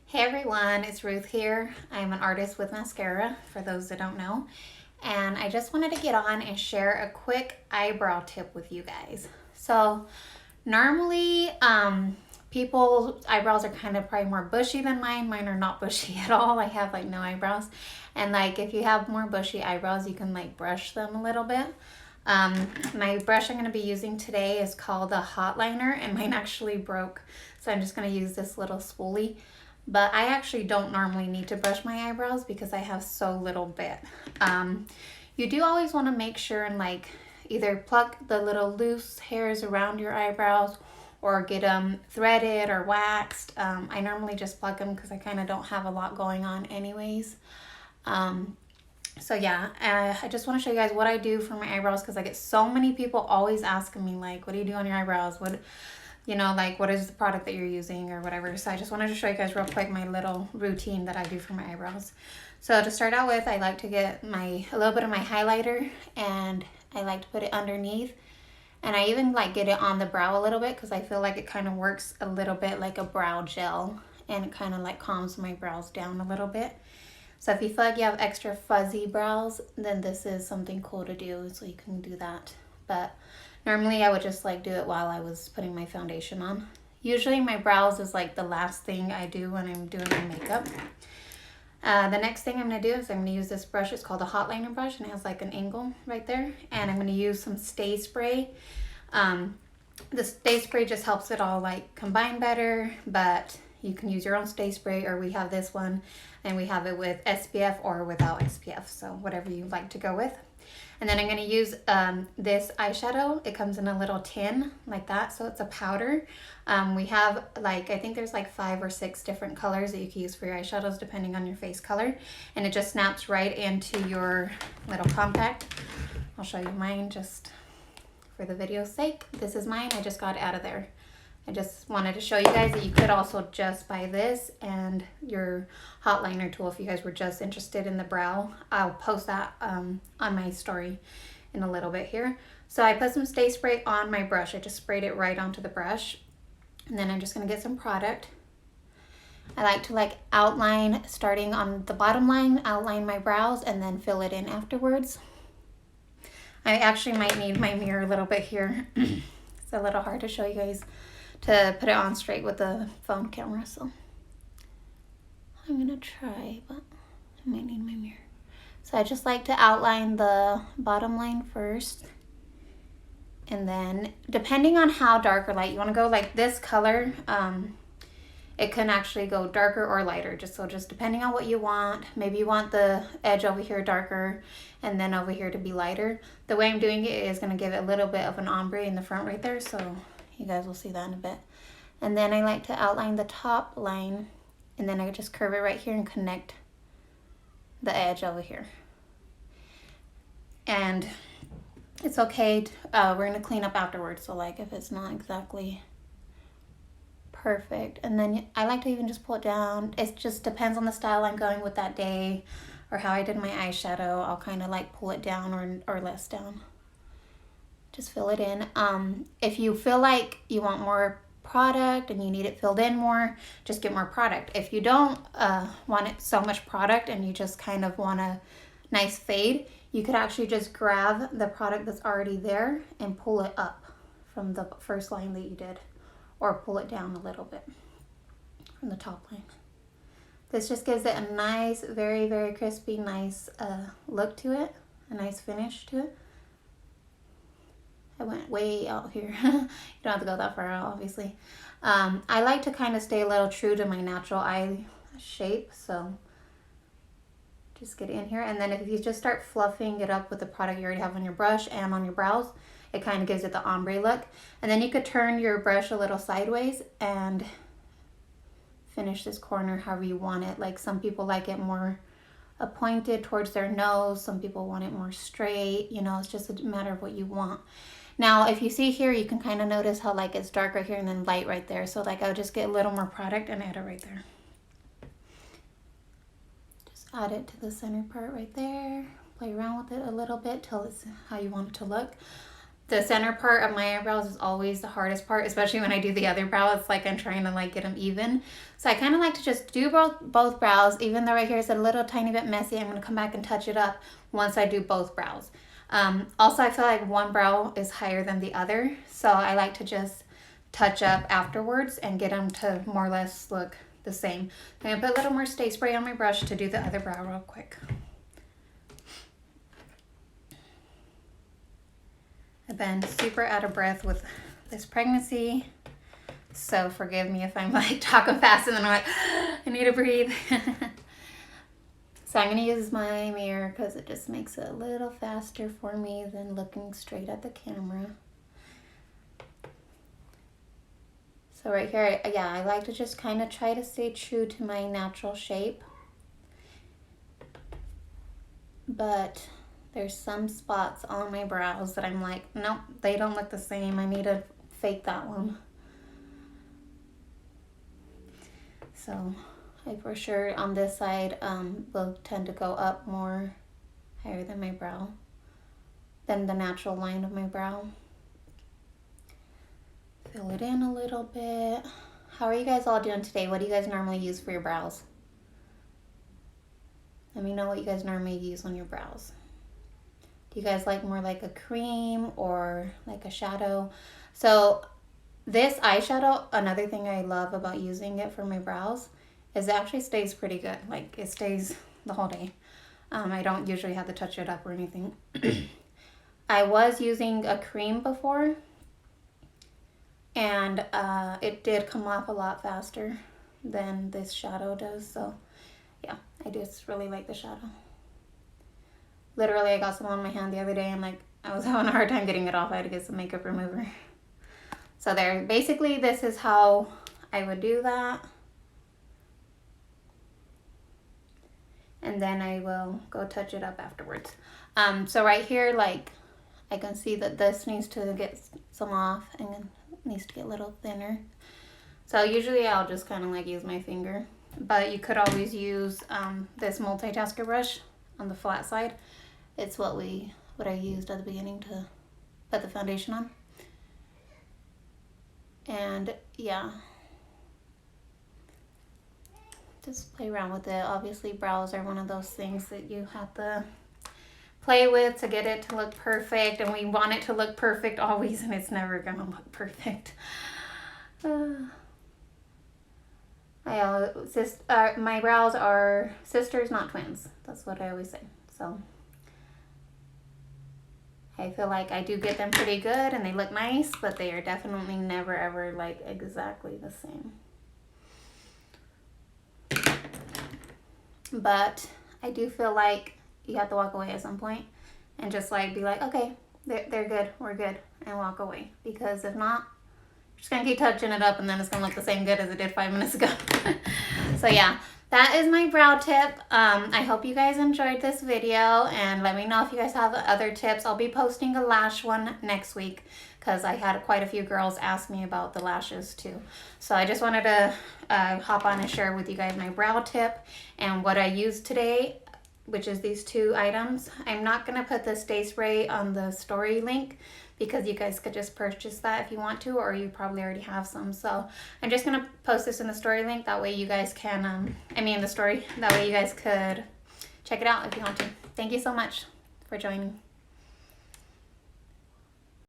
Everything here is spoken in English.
Hey everyone, it's Ruth here. I'm an artist with Maskcara, for those that don't know. And I just wanted to get on and share a quick eyebrow tip with you guys. So normally, people's eyebrows are kind of probably more bushy than mine. Mine are not bushy at all. I have like no eyebrows. And like if you have more bushy eyebrows, you can like brush them a little bit. My brush I'm going to be using today is called a hot liner, and mine actually broke. So I'm just going to use this little spoolie. But I actually don't normally need to brush my eyebrows because I have so little bit. You do always want to make sure and like either pluck the little loose hairs around your eyebrows or get them threaded or waxed. I normally just pluck them because I kind of don't have a lot going on anyways. So yeah, I just want to show you guys what I do for my eyebrows because I get so many people always asking me like, what do you do on your eyebrows? Like what is the product that you're using or whatever. So I just wanted to show you guys real quick my little routine that I do for my eyebrows. So to start out with, I like to get a little bit of my highlighter and I like to put it underneath. And I even like get it on the brow a little bit because I feel like it kind of works a little bit like a brow gel and it kind of like calms my brows down a little bit. So if you feel like you have extra fuzzy brows, then this is something cool to do, so you can do that. But normally I would just like do it while I was putting my foundation on. Usually my brows is like the last thing I do when I'm doing my makeup. The next thing I'm going to do is I'm going to use this brush. It's called a hot liner brush and it has like an angle right there. And I'm going to use some Stay Spray. The Stay Spray just helps it all like combine better, but you can use your own Stay Spray, or we have this one and we have it with SPF or without SPF, so whatever you like to go with. And then I'm going to use this eyeshadow. It comes in a little tin like that, so it's a powder. We have like, I think there's like 5 or 6 different colors that you can use for your eyeshadows depending on your face color, and it just snaps right into your little compact. I'll show you mine just for the video's sake. This is mine. I just got it out of there. I just wanted to show you guys that you could also just buy this and your hot liner tool if you guys were just interested in the brow. I'll post that on my story in a little bit here. So I put some Stay Spray on my brush. I just sprayed it right onto the brush. And then I'm just going to get some product. I like to like outline, starting on the bottom line, outline my brows and then fill it in afterwards. I actually might need my mirror a little bit here. It's a little hard to show you guys to put it on straight with the phone camera, so I'm gonna try, but I might need my mirror. So I just like to outline the bottom line first, and then depending on how dark or light you want to go, like this color, it can actually go darker or lighter, just depending on what you want. Maybe you want the edge over here darker and then over here to be lighter. The way I'm doing it is going to give it a little bit of an ombre in the front right there, so you guys will see that in a bit. And then I like to outline the top line, and then I just curve it right here and connect the edge over here. And it's okay, we're going to clean up afterwards, so like if it's not exactly perfect. And then I like to even just pull it down. It just depends on the style I'm going with that day or how I did my eyeshadow. I'll kind of like pull it down or less down. Just fill it in. If you feel like you want more product and you need it filled in more, just get more product. If you don't want it so much product and you just kind of want a nice fade, you could actually just grab the product that's already there and pull it up from the first line that you did, or pull it down a little bit from the top line. This just gives it a nice, very, very crispy, nice look to it, a nice finish to it. I went way out here. You don't have to go that far out, obviously. I like to kind of stay a little true to my natural eye shape, so just get in here. And then if you just start fluffing it up with the product you already have on your brush and on your brows, it kind of gives it the ombre look. And then you could turn your brush a little sideways and finish this corner however you want it. Like some people like it more pointed towards their nose. Some people want it more straight. You know, it's just a matter of what you want. Now, if you see here, you can kind of notice how like it's dark right here and then light right there. So like I'll just get a little more product and add it right there. Just add it to the center part right there. Play around with it a little bit till it's how you want it to look. the center part of my eyebrows is always the hardest part, especially when I do the other brow. It's like I'm trying to like get them even. So I kind of like to just do both brows, even though right here is a little tiny bit messy. I'm going to come back and touch it up once I do both brows. Also, I feel like one brow is higher than the other, so I like to just touch up afterwards and get them to more or less look the same. I'm going to put a little more Stay Spray on my brush to do the other brow real quick. I've been super out of breath with this pregnancy, so forgive me if I'm like talking fast and then I'm like, I need to breathe. So I'm going to use my mirror because it just makes it a little faster for me than looking straight at the camera. So right here, yeah, I like to just kind of try to stay true to my natural shape. But there's some spots on my brows that I'm like, nope, they don't look the same. I need to fake that one. So I for sure on this side will tend to go up more higher than my brow, than the natural line of my brow. Fill it in a little bit. How are you guys all doing today? What do you guys normally use for your brows? Let me know what you guys normally use on your brows. Do you guys like more like a cream or like a shadow? So this eyeshadow, another thing I love about using it for my brows is it actually stays pretty good. Like it stays the whole day. I don't usually have to touch it up or anything. I was using a cream before and it did come off a lot faster than this shadow does. So yeah, I just really like the shadow. Literally, I got some on my hand the other day and like I was having a hard time getting it off. I had to get some makeup remover. So there, basically this is how I would do that. And then I will go touch it up afterwards. So right here, like I can see that this needs to get some off and it needs to get a little thinner. So usually I'll just kind of like use my finger, but you could always use this multitasker brush on the flat side. It's what I used at the beginning to put the foundation on. And yeah, just play around with it. Obviously brows are one of those things that you have to play with to get it to look perfect, and we want it to look perfect always, and it's never gonna look perfect. My brows are sisters, not twins. That's what I always say. So I feel like I do get them pretty good and they look nice, but they are definitely never ever like exactly the same. But I do feel like you have to walk away at some point and just like be like, okay, they're good, we're good, and walk away. Because if not, you're just gonna keep touching it up and then it's gonna look the same good as it did 5 minutes ago. So yeah, that is my brow tip. I hope you guys enjoyed this video, and let me know if you guys have other tips. I'll be posting a lash one next week because I had quite a few girls ask me about the lashes too. So I just wanted to hop on and share with you guys my brow tip and what I used today, which is these 2 items. I'm not gonna put the Stay Spray on the story link because you guys could just purchase that if you want to, or you probably already have some. So I'm just gonna post this in the story link. That way you guys can, the story. That way you guys could check it out if you want to. Thank you so much for joining.